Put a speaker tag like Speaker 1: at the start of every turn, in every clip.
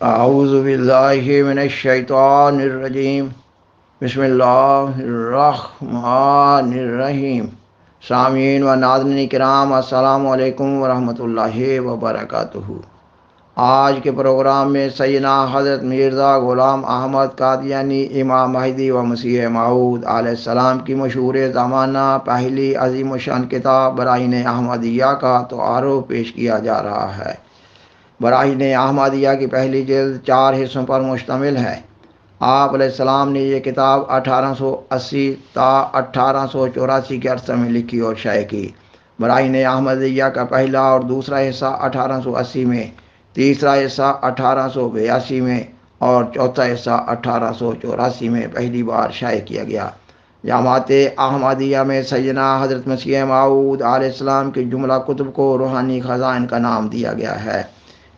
Speaker 1: اعوذ باللہ من الشیطان الرجیم بسم اللہ الرحمن الرحیم سامعین و ناظرین کرام السلام علیکم ورحمۃ اللہ وبرکاتہ۔ آج کے پروگرام میں سیدنا حضرت مرزا غلام احمد قادیانی امام مہدی و مسیح موعود علیہ السلام کی مشہور زمانہ پہلی عظیم الشان کتاب براہین احمدیہ کا تعارف پیش کیا جا رہا ہے۔ براہین احمدیہ کی پہلی جلد 4 حصوں پر مشتمل ہے۔ آپ علیہ السلام نے یہ کتاب 1880 تا 1884 کے عرصے میں لکھی اور شائع کی۔ براہین احمدیہ کا پہلا اور دوسرا حصہ 1880 میں، تیسرا حصہ 1882 میں اور چوتھا حصہ 1884 میں پہلی بار شائع کیا گیا۔ جماعت احمدیہ میں سیدنا حضرت مسیح موعود علیہ السلام کے جملہ کتب کو روحانی خزائن کا نام دیا گیا ہے۔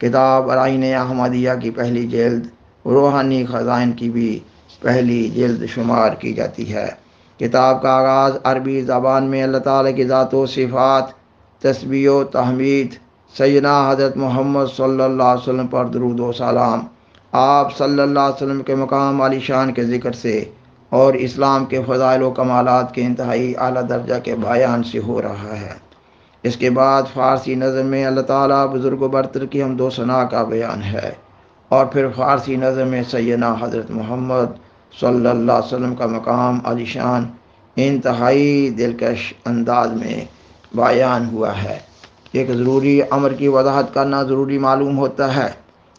Speaker 1: کتاب براہین احمدیہ کی پہلی جلد روحانی خزائن کی بھی پہلی جلد شمار کی جاتی ہے۔ کتاب کا آغاز عربی زبان میں اللہ تعالیٰ کی ذات و صفات، تسبیح و تحمید، سیدنا حضرت محمد صلی اللہ علیہ وسلم پر درود و سلام، آپ صلی اللہ علیہ وسلم کے مقام عالی شان کے ذکر سے اور اسلام کے فضائل و کمالات کے انتہائی اعلیٰ درجہ کے بیان سے ہو رہا ہے۔ اس کے بعد فارسی نظم میں اللہ تعالیٰ بزرگ و برتر کی حمد و ثنا کا بیان ہے، اور پھر فارسی نظم میں سیدنا حضرت محمد صلی اللہ علیہ وسلم کا مقام عالی شان انتہائی دلکش انداز میں بیان ہوا ہے۔ ایک ضروری امر کی وضاحت کرنا ضروری معلوم ہوتا ہے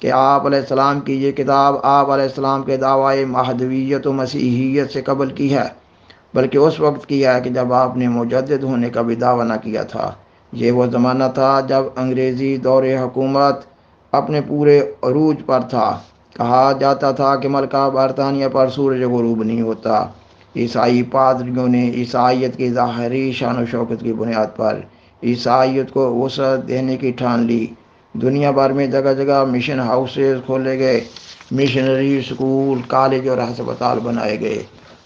Speaker 1: کہ آپ علیہ السلام کی یہ کتاب آپ علیہ السلام کے دعوی مہدویت و مسیحیت سے قبل کی ہے، بلکہ اس وقت کیا ہے کہ جب آپ نے مجدد ہونے کا بھی دعویٰ نہ کیا تھا۔ یہ وہ زمانہ تھا جب انگریزی دور حکومت اپنے پورے عروج پر تھا۔ کہا جاتا تھا کہ ملکہ برطانیہ پر سورج غروب نہیں ہوتا۔ عیسائی پادریوں نے عیسائیت کی ظاہری شان و شوکت کی بنیاد پر عیسائیت کو وسعت دینے کی ٹھان لی۔ دنیا بھر میں جگہ جگہ مشن ہاؤسز کھولے گئے، مشنری اسکول، کالج اور ہسپتال بنائے گئے۔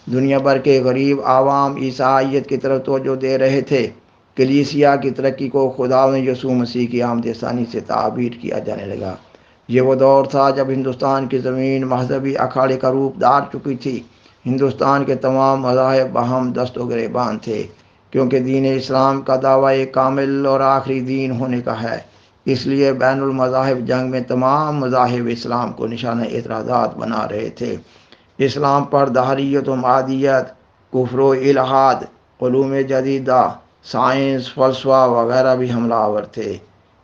Speaker 1: دنیا بھر کے غریب عوام عیسائیت کی طرف توجہ دے رہے تھے۔ کلیسیا کی ترقی کو خداوند یسوع مسیح کی آمد ثانی سے تعبیر کیا جانے لگا۔ یہ وہ دور تھا جب ہندوستان کی زمین مذہبی اکھاڑے کا روپ دھار چکی تھی۔ ہندوستان کے تمام مذاہب باہم دست و گریبان تھے، کیونکہ دین اسلام کا دعوی کامل اور آخری دین ہونے کا ہے۔ اس لیے بین المذاہب جنگ میں تمام مذاہب اسلام کو نشانہ اعتراضات بنا رہے تھے۔ اسلام پر دہریت و معادیت، کفر و الحاد، علوم جدیدہ، سائنس، فلسفہ وغیرہ بھی حملہ آور تھے۔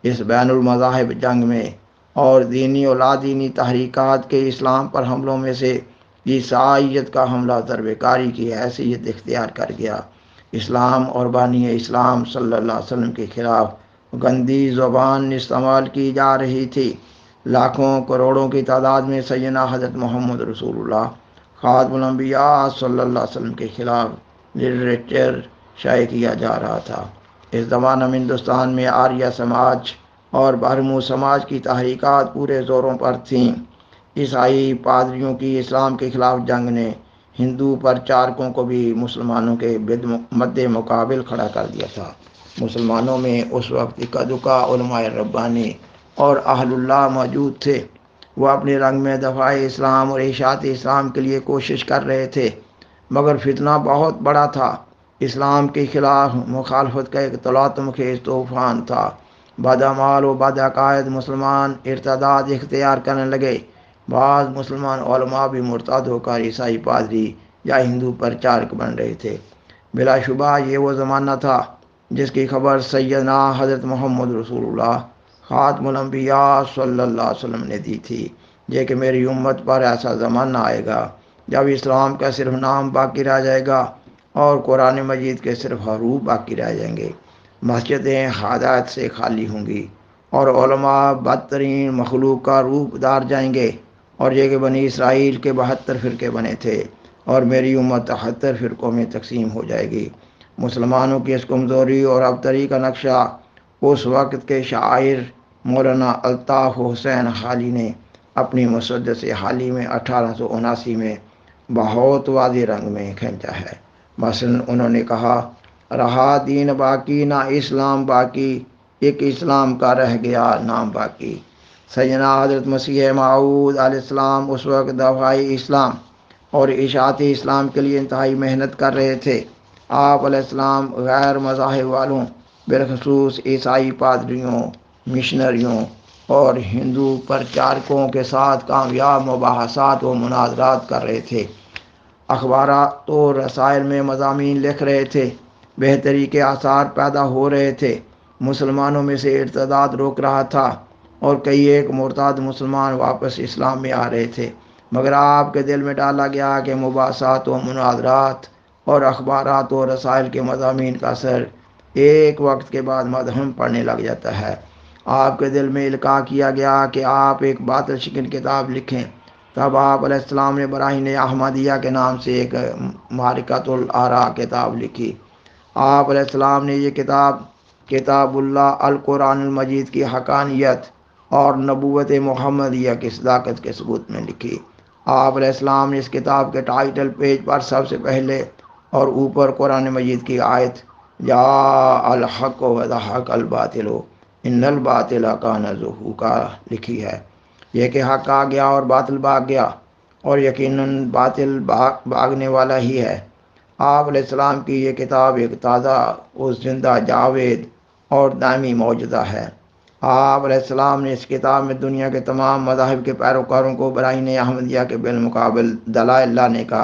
Speaker 1: اس بین المذاہب جنگ میں اور دینی اور لادینی تحریکات کے اسلام پر حملوں میں سے عیسائیت کا حملہ ضرب کاری کی حیثیت اختیار کر گیا۔ اسلام اور بانی اسلام صلی اللہ علیہ وسلم کے خلاف گندی زبان استعمال کی جا رہی تھی۔ لاکھوں کروڑوں کی تعداد میں سیدنا حضرت محمد رسول اللہ خاتم الانبیاء صلی اللہ علیہ وسلم کے خلاف لٹریچر شائع کیا جا رہا تھا۔ اس زمانہ میں ہندوستان میں آریہ سماج اور برہمو سماج کی تحریکات پورے زوروں پر تھیں۔ عیسائی پادریوں کی اسلام کے خلاف جنگ نے ہندو پرچارکوں کو بھی مسلمانوں کے مد مقابل کھڑا کر دیا تھا۔ مسلمانوں میں اس وقت اکا دکا علماء ربانی اور اہل اللہ موجود تھے۔ وہ اپنے رنگ میں دفاع اسلام اور اشاعت اسلام کے لیے کوشش کر رہے تھے، مگر فتنہ بہت بڑا تھا۔ اسلام کے خلاف مخالفت کا ایک تلاطم خیز طوفان تھا۔ بدعمال و بدعقائد مسلمان ارتداد اختیار کرنے لگے۔ بعض مسلمان علماء بھی مرتد ہو کر عیسائی پادری یا ہندو پرچارک بن رہے تھے۔ بلا شبہ یہ وہ زمانہ تھا جس کی خبر سیدنا حضرت محمد رسول اللہ خاتم الانبیاء صلی اللہ علیہ وسلم نے دی تھی، یہ کہ میری امت پر ایسا زمانہ آئے گا جب اسلام کا صرف نام باقی رہ جائے گا اور قرآن مجید کے صرف حروف باقی رہ جائیں گے۔ مسجدیں ہدایت سے خالی ہوں گی اور علماء بدترین مخلوق کا روپ دار جائیں گے۔ اور یہ کہ بنی اسرائیل کے 72 فرقے بنے تھے اور میری امت 73 فرقوں میں تقسیم ہو جائے گی۔ مسلمانوں کی اس کمزوری اور ابتری کا نقشہ اس وقت کے شاعر مولانا الطاف حسین حالی نے اپنی مسدس حالی میں 1879 میں بہت واضح رنگ میں کھینچا ہے۔ مثلا انہوں نے کہا، رہا دین باقی نہ اسلام باقی، ایک اسلام کا رہ گیا نام باقی۔ سیدنا حضرت مسیح موعود علیہ السلام اس وقت دفاعی اسلام اور اشاعتی اسلام کے لیے انتہائی محنت کر رہے تھے۔ آپ علیہ السلام غیر مذاہب والوں بالخصوص عیسائی پادریوں، مشنریوں اور ہندو پرچارکوں کے ساتھ کامیاب مباحثات و مناظرات کر رہے تھے، اخبارات و رسائل میں مضامین لکھ رہے تھے، بہتری کے آثار پیدا ہو رہے تھے، مسلمانوں میں سے ارتداد روک رہا تھا اور کئی ایک مرتد مسلمان واپس اسلام میں آ رہے تھے، مگر آپ کے دل میں ڈالا گیا کہ مباحثات و مناظرات اور اخبارات و رسائل کے مضامین کا اثر ایک وقت کے بعد مدھم پڑنے لگ جاتا ہے۔ آپ کے دل میں القاء کیا گیا کہ آپ ایک باطل شکن کتاب لکھیں۔ تب آپ علیہ السلام نے براہین احمدیہ کے نام سے ایک معرکۃ الآراء کتاب لکھی۔ آپ علیہ السلام نے یہ کتاب اللہ القرآن المجید کی حقانیت اور نبوت محمدیہ کی صداقت کے ثبوت میں لکھی۔ آپ علیہ السلام نے اس کتاب کے ٹائٹل پیج پر سب سے پہلے اور اوپر قرآن مجید کی آیت جاء الحق وزهق الباطل ان الباطل کان زہوقا لکھی ہے، یہ کہ حق آ گیا اور باطل بھاگ گیا اور یقیناً باطل بھاگنے والا ہی ہے۔ آپ علیہ السلام کی یہ کتاب ایک تازہ و زندہ جاوید اور دائمی معجزہ ہے۔ آپ علیہ السلام نے اس کتاب میں دنیا کے تمام مذاہب کے پیروکاروں کو براہین احمدیہ کے بالمقابل دلائل لانے کا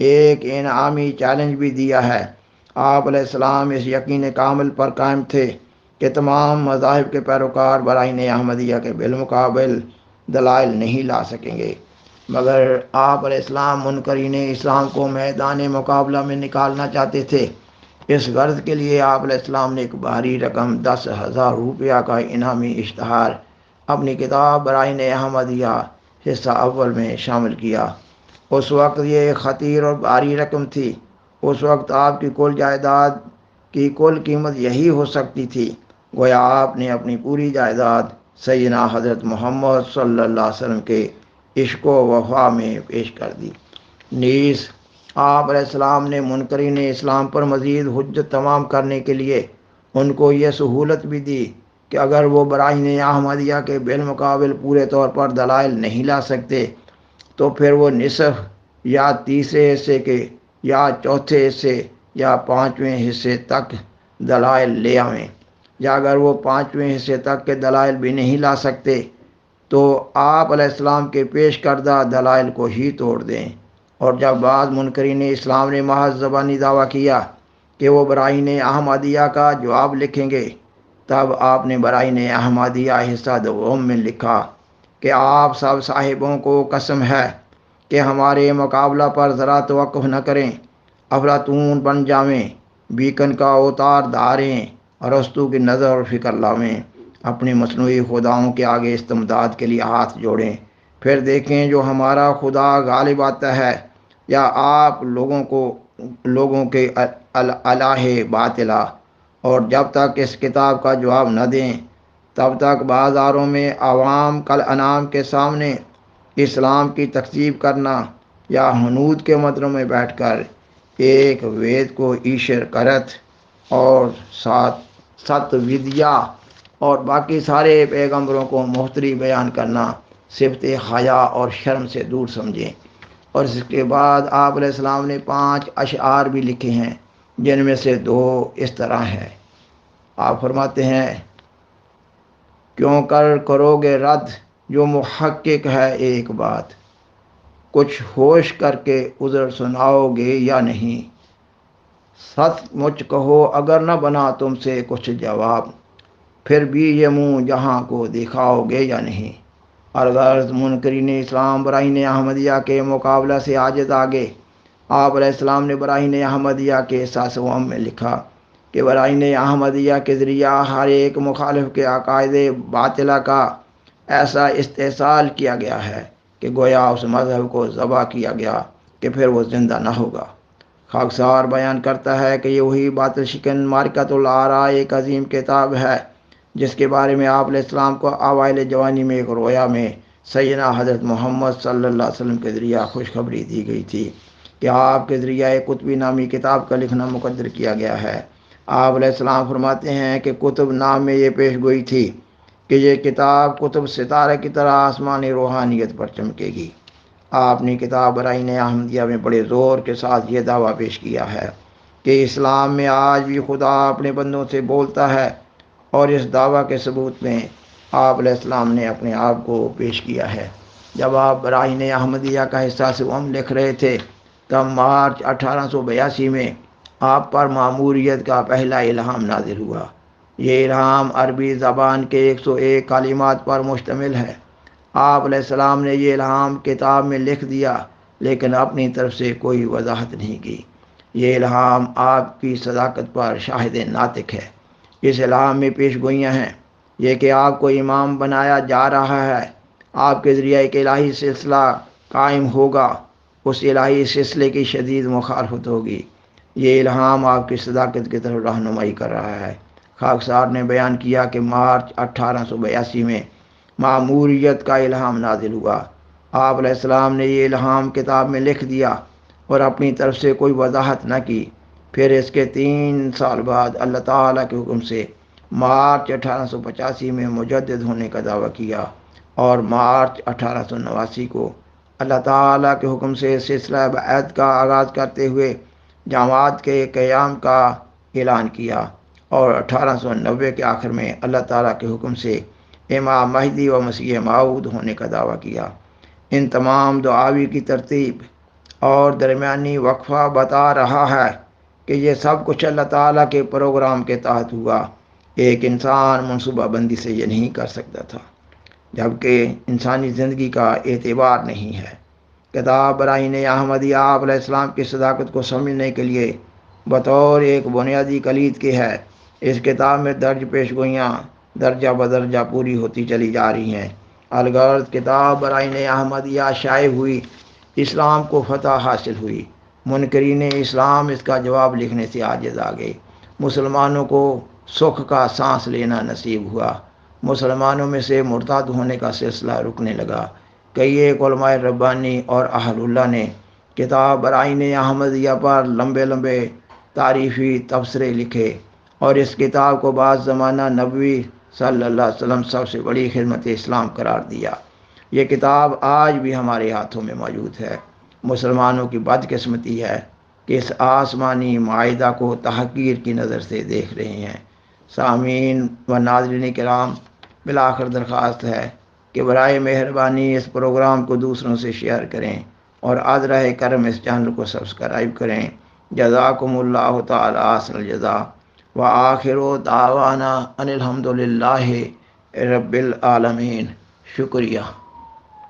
Speaker 1: ایک انعامی چیلنج بھی دیا ہے۔ آپ علیہ السلام اس یقین کامل پر قائم تھے کہ تمام مذاہب کے پیروکار براہین احمدیہ کے بالمقابل دلائل نہیں لا سکیں گے، مگر آپ علیہ السلام منکرین اسلام کو میدان مقابلہ میں نکالنا چاہتے تھے۔ اس غرض کے لیے آپ علیہ السلام نے ایک بھاری رقم 10,000 روپیہ کا انعامی اشتہار اپنی کتاب براہین احمدیہ حصہ اول میں شامل کیا۔ اس وقت یہ ایک خطیر اور بھاری رقم تھی۔ اس وقت آپ کی کل جائیداد کی کل قیمت یہی ہو سکتی تھی، گویا آپ نے اپنی پوری جائیداد سیدنا حضرت محمد صلی اللہ علیہ وسلم کے عشق و وفا میں پیش کر دی۔ نیز آپ علیہ السلام نے منکرین اسلام پر مزید حجت تمام کرنے کے لیے ان کو یہ سہولت بھی دی کہ اگر وہ براہین احمدیہ کے بالمقابل پورے طور پر دلائل نہیں لا سکتے تو پھر وہ نصف یا تیسرے حصے کے یا چوتھے حصے یا پانچویں حصے تک دلائل لے آئیں، یا اگر وہ پانچویں حصے تک کے دلائل بھی نہیں لا سکتے تو آپ علیہ السلام کے پیش کردہ دلائل کو ہی توڑ دیں۔ اور جب بعض منکرین اسلام نے محض زبانی دعویٰ کیا کہ وہ براہین احمدیہ کا جواب لکھیں گے، تب آپ نے براہین احمدیہ حصہ دوم میں لکھا کہ آپ سب صاحبوں کو قسم ہے کہ ہمارے مقابلہ پر ذرا توقف نہ کریں، افلاطون بن جاویں، بیکن کا اوتار دھاریں، ارسطو کی نظر اور فکر لاویں، اپنے مصنوعی خداؤں کے آگے استمداد کے لیے ہاتھ جوڑیں، پھر دیکھیں جو ہمارا خدا غالب آتا ہے یا آپ لوگوں کے الہ باطلا۔ اور جب تک اس کتاب کا جواب نہ دیں تب تک بازاروں میں عوام کل انعام کے سامنے اسلام کی تکذیب کرنا یا ہنود کے مندروں میں بیٹھ کر ایک وید کو ایشر کرت اور ست ودیا اور باقی سارے پیغمبروں کو محتری بیان کرنا صفت حیا اور شرم سے دور سمجھیں۔ اور اس کے بعد آپ علیہ السلام نے 5 اشعار بھی لکھے ہیں، جن میں سے 2 اس طرح ہیں۔ آپ فرماتے ہیں کیوں کرو گے رد جو محقق ہے ایک بات، کچھ ہوش کر کے عذر سناؤ گے یا نہیں، سچ مچ کہو اگر نہ بنا تم سے کچھ جواب، پھر بھی یہ منہ جہاں کو دکھاؤ گے یا نہیں۔ الغرض منکرین اسلام براہین احمدیہ کے مقابلہ سے عاجز آگے۔ آپ علیہ السلام نے براہین احمدیہ کے احساس وہم میں لکھا کہ براہین احمدیہ کے ذریعہ ہر ایک مخالف کے عقائد باطلہ کا ایسا استحصال کیا گیا ہے کہ گویا اس مذہب کو ذبح کیا گیا کہ پھر وہ زندہ نہ ہوگا۔ خاکسار بیان کرتا ہے کہ یہ وہی باطل شکن معرکۃ الآراء ایک عظیم کتاب ہے جس کے بارے میں آپ علیہ السلام کو اوائل جوانی میں ایک رویا میں سیدنا حضرت محمد صلی اللہ علیہ وسلم کے ذریعہ خوشخبری دی گئی تھی کہ آپ کے ذریعہ ایک قطبی نامی کتاب کا لکھنا مقدر کیا گیا ہے۔ آپ علیہ السلام فرماتے ہیں کہ کتب نام میں یہ پیش گوئی تھی کہ یہ کتاب کتب ستارے کی طرح آسمانی روحانیت پر چمکے گی۔ آپ نے کتاب برائین احمدیہ میں بڑے زور کے ساتھ یہ دعویٰ پیش کیا ہے کہ اسلام میں آج بھی خدا اپنے بندوں سے بولتا ہے، اور اس دعویٰ کے ثبوت میں آپ علیہ السلام نے اپنے آپ کو پیش کیا ہے۔ جب آپ برائین احمدیہ کا حصہ سوم لکھ رہے تھے تب مارچ 1882 میں آپ پر ماموریت کا پہلا الہام نازل ہوا۔ یہ الہام عربی زبان کے 101 کلمات پر مشتمل ہے۔ آپ علیہ السلام نے یہ الہام کتاب میں لکھ دیا، لیکن اپنی طرف سے کوئی وضاحت نہیں کی۔ یہ الہام آپ کی صداقت پر شاہد ناطق ہے۔ اس الہام میں پیش گوئیاں ہیں، یہ کہ آپ کو امام بنایا جا رہا ہے، آپ کے ذریعہ ایک الہی سلسلہ قائم ہوگا، اس الہی سلسلے کی شدید مخالفت ہوگی۔ یہ الہام آپ کی صداقت کی طرف رہنمائی کر رہا ہے۔ خاکسار نے بیان کیا کہ مارچ 1882 میں ماموریت کا الہام نازل ہوا۔ آپ علیہ السلام نے یہ الہام کتاب میں لکھ دیا اور اپنی طرف سے کوئی وضاحت نہ کی۔ پھر اس کے 3 سال بعد اللہ تعالیٰ کے حکم سے مارچ 1885 میں مجدد ہونے کا دعویٰ کیا، اور مارچ 1889 کو اللہ تعالیٰ کے حکم سے سلسلہ بیعت کا آغاز کرتے ہوئے جماعت کے قیام کا اعلان کیا، اور 1890 کے آخر میں اللہ تعالیٰ کے حکم سے امام مہدی و مسیح موعود ہونے کا دعویٰ کیا۔ ان تمام دعاوی کی ترتیب اور درمیانی وقفہ بتا رہا ہے کہ یہ سب کچھ اللہ تعالیٰ کے پروگرام کے تحت ہوا۔ ایک انسان منصوبہ بندی سے یہ نہیں کر سکتا تھا، جبکہ انسانی زندگی کا اعتبار نہیں ہے۔ کتاب برائین احمدیہ آپ علیہ السلام کی صداقت کو سمجھنے کے لیے بطور ایک بنیادی کلید کے ہے۔ اس کتاب میں درج پیش گوئیاں درجہ بدرجہ پوری ہوتی چلی جا رہی ہیں۔ الغرض کتاب برائین احمدیہ شائع ہوئی، اسلام کو فتح حاصل ہوئی، منکرین اسلام اس کا جواب لکھنے سے عاجز آ گئے، مسلمانوں کو سکھ کا سانس لینا نصیب ہوا، مسلمانوں میں سے مرتد ہونے کا سلسلہ رکنے لگا۔ کئی ایک علماء ربانی اور اہل اللہ نے کتاب برائین احمدیہ پر لمبے لمبے تعریفی تبصرے لکھے، اور اس کتاب کو بعض زمانہ نبوی صلی اللہ علیہ وسلم سب سے بڑی خدمت اسلام قرار دیا۔ یہ کتاب آج بھی ہمارے ہاتھوں میں موجود ہے۔ مسلمانوں کی بدقسمتی ہے کہ اس آسمانی معاہدہ کو تحقیر کی نظر سے دیکھ رہے ہیں۔ سامعین و ناظرین کرام، بالآخر درخواست ہے کہ برائے مہربانی اس پروگرام کو دوسروں سے شیئر کریں، اور عذرہ کرم اس چینل کو سبسکرائب کریں۔ جزاکم اللہ تعالی احسن الجزا، وآخر دعوانا ان الحمد للہ رب العالمین۔ شکریہ۔